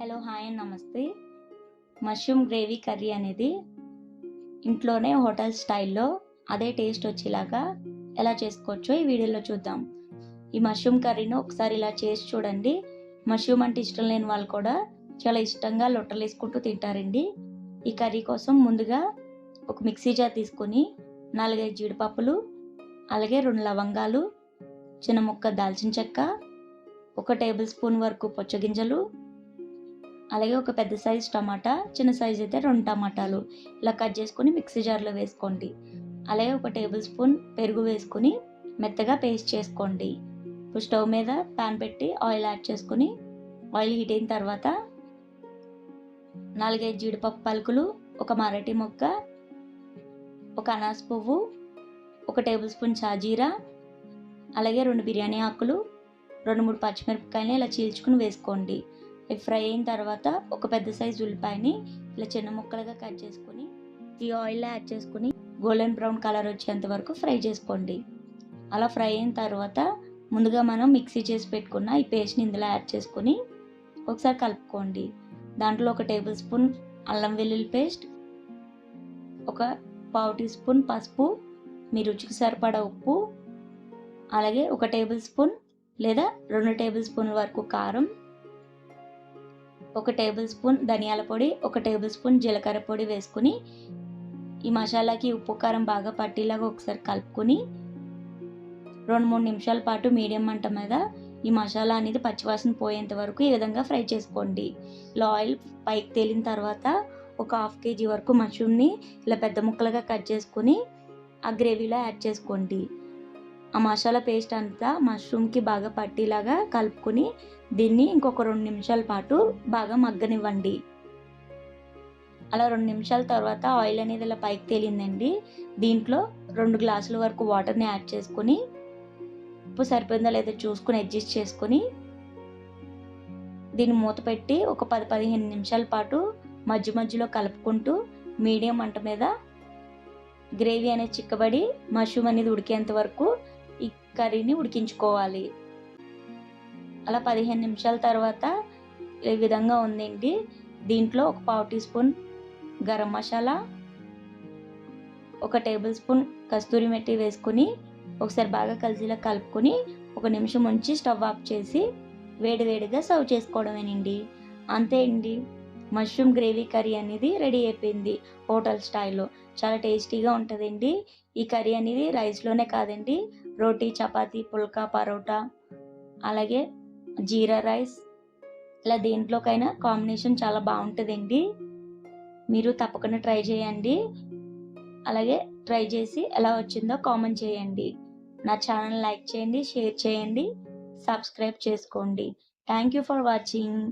Hello hi and నమస్తే. Mushroom gravy curry అనేది ఇంట్లోనే హోటల్ స్టైల్లో అదే టేస్ట్ వచ్చేలాగా ఎలా చేసుకోవచ్చో ఈ వీడియోలో చూద్దాం. ఈ మష్రూమ్ కర్రీని ఒకసారి ఇలా చేసి చూడండి. మష్రూమ్ అంటే ఇష్టం లేని వాళ్ళు కూడా చాలా ఇష్టంగా లొట్టలేసుకుంటూ తింటారండి. ఈ కర్రీ కోసం ముందుగా ఒక మిక్సీ జార్ తీసుకొని 4-5 జీడిపప్పులు, అలాగే 2 లవంగాలు, చిన్న ముక్క దాల్చిన చెక్క, 1 టేబుల్ స్పూన్ వరకు పుచ్చగింజలు, అలాగే ఒక పెద్ద సైజ్ టమాటా, చిన్న సైజ్ అయితే 2 టమాటాలు ఇలా కట్ చేసుకొని మిక్సీ జార్లో వేసుకోండి. అలాగే 1 టేబుల్ స్పూన్ పెరుగు వేసుకొని మెత్తగా పేస్ట్ చేసుకోండి. ఇప్పుడు స్టవ్ మీద ప్యాన్ పెట్టి ఆయిల్ యాడ్ చేసుకొని ఆయిల్ హీట్ అయిన తర్వాత 4-5 జీడిపప్పు పలుకులు, ఒక మరాఠీ మొగ్గ, ఒక అనాస పువ్వు, 1 టేబుల్ స్పూన్ షాజీరా, అలాగే 2 బిర్యానీ ఆకులు, 2-3 పచ్చిమిరపకాయలు ఇలా చీల్చుకుని వేసుకోండి. ఇవి ఫ్రై అయిన తర్వాత ఒక పెద్ద సైజు ఉల్లిపాయని ఇలా చిన్న ముక్కలుగా కట్ చేసుకుని ఈ ఆయిల్లో యాడ్ చేసుకుని గోల్డెన్ బ్రౌన్ కలర్ వచ్చేంత వరకు ఫ్రై చేసుకోండి. అలా ఫ్రై అయిన తర్వాత ముందుగా మనం మిక్సీ చేసి పెట్టుకున్న ఈ పేస్ట్ని ఇందులో యాడ్ చేసుకుని ఒకసారి కలుపుకోండి. దాంట్లో 1 టేబుల్ స్పూన్ అల్లం వెల్లుల్లి పేస్ట్, ఒక 1/2 టీ స్పూన్ పసుపు, మీ రుచికి సరిపడా ఉప్పు, అలాగే 1 టేబుల్ స్పూన్ లేదా 2 టేబుల్ స్పూన్ల వరకు కారం, 1 టేబుల్ స్పూన్ ధనియాల పొడి, 1 టేబుల్ స్పూన్ జీలకర్ర పొడి వేసుకుని ఈ మసాలాకి ఉప్పు కారం బాగా పట్టేలాగా ఒకసారి కలుపుకొని 2-3 నిమిషాల పాటు మీడియం మంట మీద ఈ మసాలా అనేది పచ్చివాసన పోయేంత వరకు ఈ విధంగా ఫ్రై చేసుకోండి. ఇలా ఆయిల్ పైకి తేలిన తర్వాత ఒక 1/2 కేజీ వరకు మష్రూమ్ని ఇలా పెద్ద ముక్కలుగా కట్ చేసుకుని ఆ గ్రేవీలో యాడ్ చేసుకోండి. ఆ మసాలా పేస్ట్ అంతా మష్రూమ్కి బాగా పట్టేలాగా కలుపుకొని దీన్ని ఇంకొక 2 నిమిషాల పాటు బాగా మగ్గనివ్వండి. అలా 2 నిమిషాల తర్వాత ఆయిల్ అనేది ఇలా పైకి తేలిందండి. దీంట్లో 2 గ్లాసుల వరకు వాటర్ని యాడ్ చేసుకొని ఉప్పు సరిపోయిందో లేదో చూసుకొని అడ్జస్ట్ చేసుకొని దీన్ని మూత పెట్టి ఒక 10-15 నిమిషాల పాటు మధ్య మధ్యలో కలుపుకుంటూ మీడియం మంట మీద గ్రేవీ అనేది చిక్కబడి మష్రూమ్ అనేది ఉడికేంత వరకు ఈ కర్రీని ఉడికించుకోవాలి. అలా 15 నిమిషాల తర్వాత ఈ విధంగా ఉందండి. దీంట్లో ఒక 1/2 teaspoon garam masala, 1 tablespoon kasuri methi వేసుకుని ఒకసారి బాగా కలిసేలా కలుపుకొని 1 నిమిషం ఉంచి స్టవ్ ఆఫ్ చేసి వేడివేడిగా సర్వ్ చేసుకోవడమేనండి. అంతే అండి, మష్రూమ్ గ్రేవీ కర్రీ అనేది రెడీ అయిపోయింది హోటల్ స్టైల్లో. చాలా టేస్టీగా ఉంటుందండి. ఈ కర్రీ అనేది రైస్లోనే కాదండి, రోటీ, చపాతీ, పుల్కా, పరోటా, అలాగే జీరా రైస్ ఇలా దేంట్లోకైనా కాంబినేషన్ చాలా బాగుంటుందండి. మీరు తప్పకుండా ట్రై చేయండి. అలాగే ట్రై చేసి ఎలా వచ్చిందో కామెంట్ చేయండి. నా ఛానల్ లైక్ చేయండి, షేర్ చేయండి, సబ్స్క్రైబ్ చేసుకోండి. Thank you for watching.